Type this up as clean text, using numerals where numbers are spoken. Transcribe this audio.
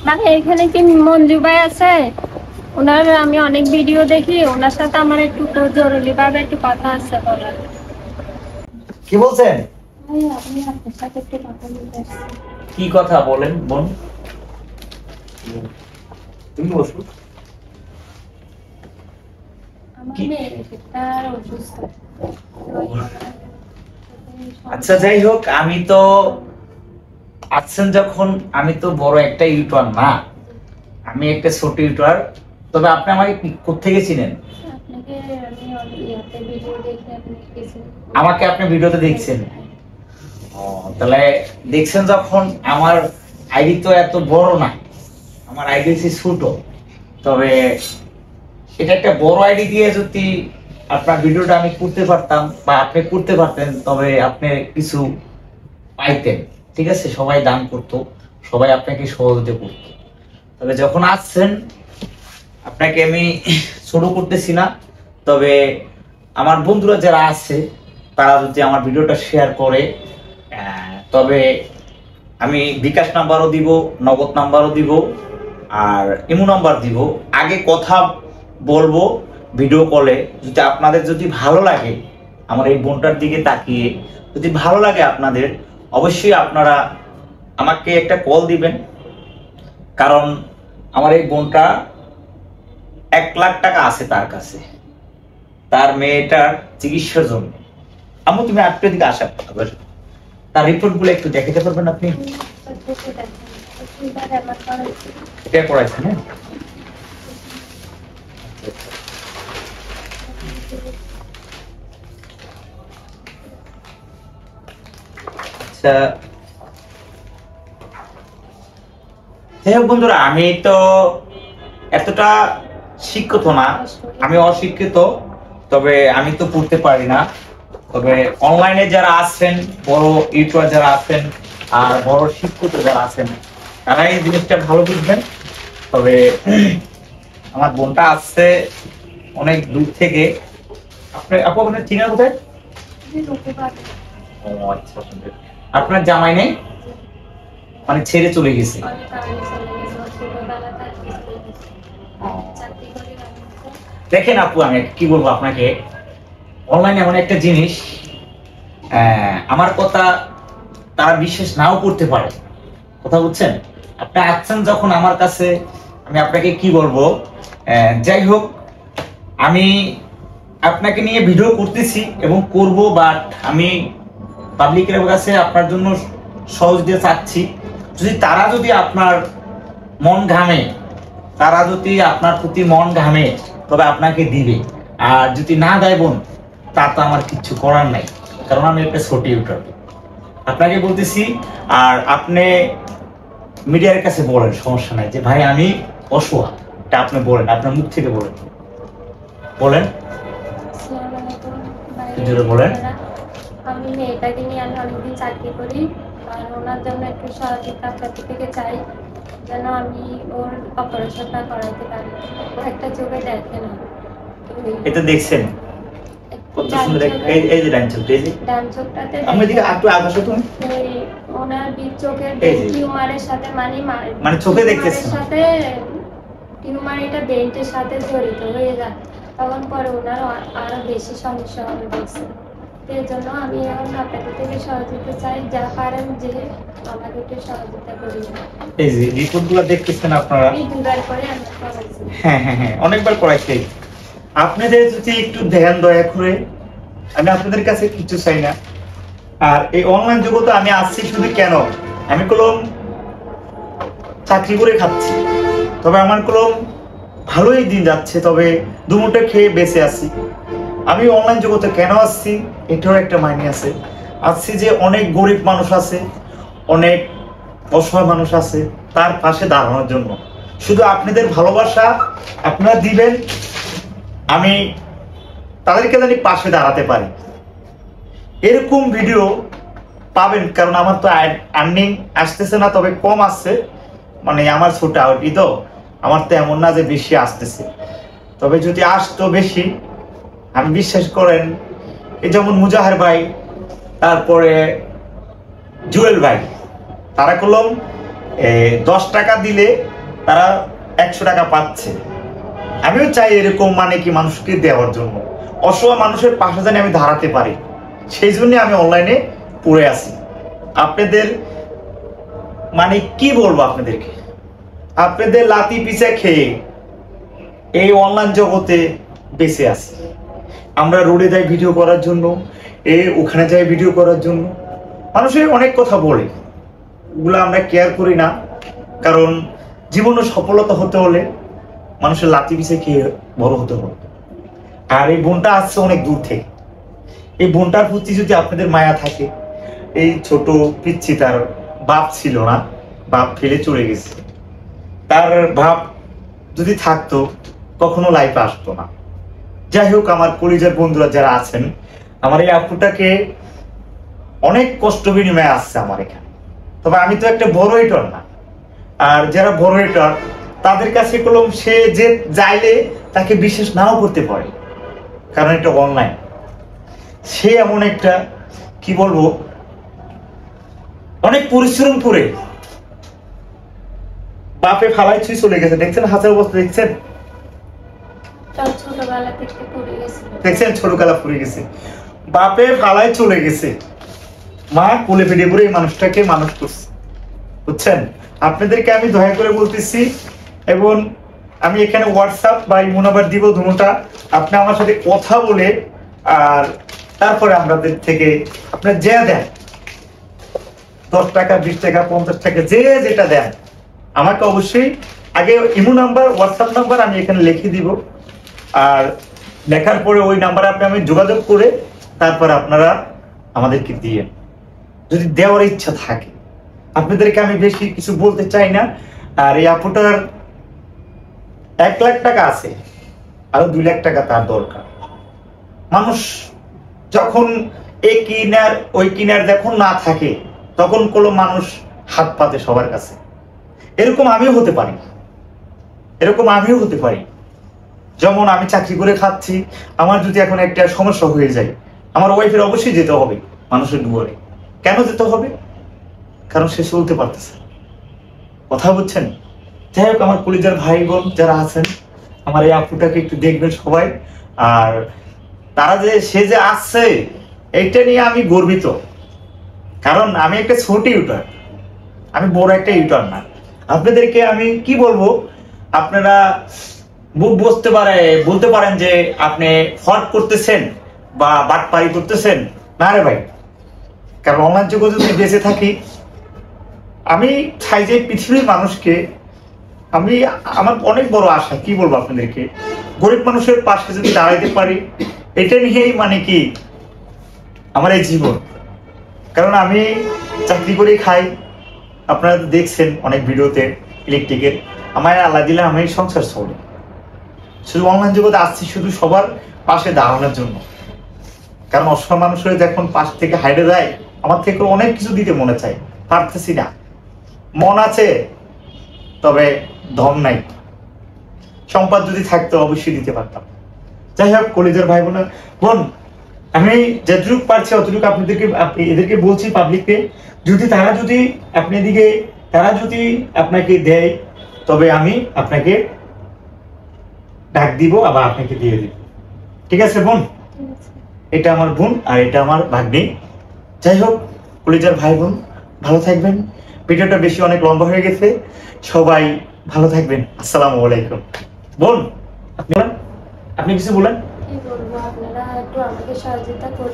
মানে এখানে কি মঞ্জু ভাই আছে? ওনার আমি অনেক ভিডিও দেখি, ওনার সাথে আমার একটু জরুরি ভাবে একটু কথা আছে বলার। কি বলছেন? আপনি আপনার সাথে একটু কথা বলতে আসছি। কি কথা বলেন বোন? তুমি বসো। আমার মেয়েটা অসুস্থ। আচ্ছা যাই হোক, আমি তো আছেন যখন, আমি তো বড় একটা ইউটিউবার না, আমি একটা ছোট ইউটিউবার। তবে আপনি আমাকে কোত্থেকে চিনেন? আপনাকে আমি ইয়াতে ভিডিও দেখে আপনি কিছু আমাকে আপনি ভিডিওতে দেখছেন? ও, তাহলে দেখছেন যখন, আমার আইডি তো এত বড় না, আমার আইডি হচ্ছে ছোট। তবে এটা একটা বড় আইডি দিয়ে যদি আপনার ভিডিওটা আমি করতে পারতাম বা আপনি করতে পারতেন, তবে আপনি কিছু পাইতেন। ঠিক আছে, সবাই দান করতো, সবাই আপনাকে সহযোগিতা করতো। তবে যখন আসছেন, আপনাকে আমি ছোট করতেছি না। তবে আমার বন্ধুরা যারা আছে, তারা যদি আমার ভিডিওটা শেয়ার করে, তবে আমি বিকাশ নাম্বারও দিব, নগদ নাম্বারও দিব, আর ইমো নাম্বার দিব। আগে কথা বলবো ভিডিও কলে। যদি আপনাদের যদি ভালো লাগে, আমার এই বোনটার দিকে তাকিয়ে যদি ভালো লাগে আপনাদের, অবশ্যই আপনারা আমাকে একটা কল দিবেন। কারণ আমার এই বোনটা 1,00,000 টাকা আছে তার কাছে, তার মেয়েটার চিকিৎসার জন্য। আমি তুমি আপনার দিকে আসা, তার রিপোর্ট গুলো একটু দেখাতে পারবেন আপনি? এটা করাইছেন? হ্যাঁ, আচ্ছা যাই হোক বন্ধুরা, আমি তো এতটা শিক্ষিত না, আমি অশিক্ষিত। তবে আমি তো পড়তে পারি না। তবে অনলাইনে যারা আছেন, বড় ইউটিউবার যারা আছেন আর বড় শিক্ষিত যারা আছেন, তারা এই জিনিসটা ভালো বুঝবেন। তবে আমার বোনটা আসছে অনেক দূর থেকে। আপু আপনার ঠিকানা কোথায়? ও আচ্ছা, আপনার জামাই নেই মানে ছেড়ে চলে গেছে? দেখেন আপু, আমি কি বলবো আপনাকে, অনলাইনে এমন একটা জিনিস, আমার কথা তারা বিশ্বাস নাও করতে পারে। কথা বুঝছেন? আপনি আসছেন যখন আমার কাছে, আমি আপনাকে কি বলবো, যাই হোক, আমি আপনাকে নিয়ে ভিডিও করতেছি এবং করব, বাট আমি পাবলিকের কাছে আপনার জন্য সহযোগিতা চাচ্ছি। তারা যদি আপনার মন ঘামে, তারা যদি আপনার প্রতি মন ঘামে, তবে আপনাকে দিবে। আর যদি না দেয় বোন, তা তো আমার কিছু করার নাই, কারণ আমি একটা ছোট ইউটিউবার। আপনাকে বলতেছি, আর আপনি মিডিয়ার কাছে বলেন, সমস্যা নাই, যে ভাই আমি অসহায়, এটা আপনি বলেন, আপনার মুখ থেকে বলেন। বলেন, বলেন। আমি মেয়েটাকে নিয়ে আমি অনেকদিন চাকরি করি, আর ওনার জন্য একটু সহযোগিতা আপনার থেকে চাই, যেন আমি ওর অপারেশনটা করাইতে পারি। ও একটা চোখে দেখে না। এটা দেখছেন কত সুন্দর, এই যে ডান চোখটা, এই যে ডান চোখটাতে আমি দিকে একটু আকাশে তুমি ওনার চোখের টিউমারের সাথে মানে চোখে দেখতেছেন সাথে টিউমার, এটা বেন্টের সাথে জড়িত হয়ে যায়, তখন পরে ওনার আরো বেশি সমস্যা হবে বলছে। এর জন্য আমি এখন আপনাদের থেকে সহযোগিতা চাই, যা পারেন যে আমাকে একটু সহযোগিতা করি। এই যে রিপোর্টগুলো দেখতেছেন আপনারা, এই দুবার করে আমরা করাইছি। হ্যাঁ হ্যাঁ হ্যাঁ, অনেকবার করাইছি। আপনাদের যদি একটু ধ্যান দয়া করে, আমি আপনাদের কাছে কিছু চাই না। আর এই অনলাইন জগতে আমি আসছি শুধু কেন, আমি কলম চাকরি করে খাচ্ছি, তবে আমার কলম ভালোই দিন যাচ্ছে, তবে দুমুঠো খেয়ে বেঁচে আছি। আমি অনলাইন জগতে কেন আসছি, এটারও একটা মাইনে আছে। আসছি যে অনেক গরিব মানুষ আছে, অনেক অসহায় মানুষ আছে, তার পাশে দাঁড়ানোর জন্য। শুধু আপনাদের ভালোবাসা আপনারা দিবেন, আমি তাদেরকে জানি পাশে দাঁড়াতে পারি। এরকম ভিডিও পাবেন, কারণ আমার তো আর্নিং আসতেছে না, তবে কম আসছে। মানে আমার ছোট আউটই তো, আমার তো এমন না যে বেশি আসতেছে। তবে যদি আসতো বেশি, আমি বিশ্বাস করেন, এই যেমন মুজাহির ভাই, তারপরে জুয়েল ভাই, তারা কলম 10 টাকা দিলে তারা 100 টাকা পাচ্ছে। আমিও চাই এরকম মানে কি মানুষকে দেওয়ার জন্য, অসহায় মানুষের পাশে যেন আমি দাঁড়াতে পারি, সেই জন্য আমি অনলাইনে পড়ে আছি। আপনাদের মানে কি বলবো আপনাদেরকে, আপনাদের লাতি পিছে খেয়ে এই অনলাইন জগতে বেঁচে আছি। আমরা রোডে যাই ভিডিও করার জন্য, ওখানে যাই ভিডিও করার জন্য, মানুষের অনেক কথা বলে, ওগুলো আমরা কেয়ার করি না। কারণ জীবনে সফলতা হতে হলে মানুষের লাতি পিছে খেয়ে বড় হতে হবে। আর এই বোনটা আসছে অনেক দূর থেকে, এই বোনটার প্রতি যদি আপনাদের মায়া থাকে, এই ছোট পিচ্ছি তার বাপ ছিল না, বাপ ফেলে চলে গেছে, তার ভাব যদি থাকতো কখনো লাইফে আসতো না। যাই হোক, আমার কলিজার বন্ধুরা যারা আছেন, আমার এই আপুটাকে অনেক কষ্ট বিনিময়ে আসছে আমার এখানে। তবে আমি তো একটা বড় এটার না, আর যারা বড় এটার তাদের কাছে কলম সে যে চাইলে তাকে বিশ্বাস নাও করতে পারে, কারণ এটা অনলাইন। সে এমন একটা কি বলবো, অনেক পরিশ্রম করে বাপে ফালাই ছুঁই চলে গেছে। দেখছেন হাজার অবস্থা, দেখছেন ছোটবেলা থেকে পড়ে গেছিল, দেখছেন ছোটবেলা পড়ে গেছে, বাপে ফালাই চলে গেছে, মা কোলে ফেটে পড়ে এই মানুষটাকে মানুষ করছে, বুঝছেন। আপনাদেরকে আমি দয়া করে বলতেছি, এবং আমি এখানে হোয়াটসঅ্যাপ বা ইমো নাম্বার দিব, দুটোটা আপনি আমার সাথে কথা বলে, আর তারপরে আমাদের থেকে আপনার যে দেন 10 টাকা 20 টাকা 50 টাকা যে যেটা দেন, আমাকে অবশ্যই আগে ইমো নাম্বার হোয়াটসঅ্যাপ নাম্বার আমি এখানে লিখে দিব, আর লেখার পরে ওই নাম্বারে আমি যোগাযোগ করে তারপর আপনারা আমাদেরকে দিয়ে, যদি দেওয়ার ইচ্ছা থাকে। আপনাদেরকে আমি বেশি কিছু বলতে চাই না। আর এই আপুটার 1 লাখ টাকা আছে, আরো 2 লাখ টাকা তার দরকার। মানুষ যখন এই কিনার ওই কিনার যখন না থাকে, তখন কোনো মানুষ হাত পাতে সবার কাছে। এরকম আমিও হতে পারি, এরকম আমিও হতে পারি। যেমন আমি চাকরি করে খাচ্ছি, আমার যদি এখন একটা সমস্যা হয়ে যায়, আমার ওয়াইফের অবশ্যই যেতে হবে মানুষের দুয়ারে। কেন যেতে হবে? কারণ সে চলতে পারতেছে, কথা বুঝছেন। যাই হোক, আমার কলিজার ভাই বোন যারা আছেন, আমার এই আপুটাকে একটু দেখবেন সবাই। আর তারা যে সে যে আসছে, এইটা নিয়ে আমি গর্বিত, কারণ আমি একটা ছোট ইউটার, আমি বড় একটা ইউটার না। আপনাদেরকে আমি কি বলবো, আপনারা বলতে পারেন যে আপনি ফ্রড করতেছেন বা বাটপারি করতেছেন। না রে ভাই, কারণ অনলাইন যুগে যদি বেঁচে থাকি, আমি চাই যে পৃথিবীর মানুষকে, আমার অনেক বড় আশা, কি বলবো আপনাদেরকে, গরিব মানুষের পাশে যদি দাঁড়াইতে পারি, এটা নিয়েই মানে কি আমার এই জীবন। কারণ আমি চাকরি করে খাই, আপনারা দেখছেন অনেক ভিডিওতে ইলেকট্রিকের, আমার আল্লাহ দিলে আমি সংসার চলে। শুধু অনলাইন জগতে আসছি শুধু সবার পাশে দাঁড়ানোর জন্য, কারণ অসহায় মানুষের যখন পাশ থেকে হাইডে যায়, আমার থেকে অনেক কিছু দিতে মনে চায়, পারতেছি না। মন আছে, তবে ধন নাই। সম্পদ যদি থাকতো অবশ্যই দিতে পারতাম। যাই হোক, কলিজার ভাই বোন, আমি যতটুকু পারছি অতটুকু এদেরকে বলছি পাবলিককে, তারা যদি আপনাকে দেয়, তবে আমি আপনাকে ডাক দিব, আবার আপনাকে দিয়ে দিব। ঠিক আছে বোন? এটা আমার বোন আর এটা আমার ভাগ্নি। যাই হোক, কলিজার ভাই বোন ভালো থাকবেন। ভিডিওটা বেশি অনেক লম্বা হয়ে গেছে, সবাই ভালো থাকবেন। আসসালামু আলাইকুম। বোন, আপনি কিছু বলেন? কি বলবো, আপনারা একটু আমাকে সহযোগিতা করুন।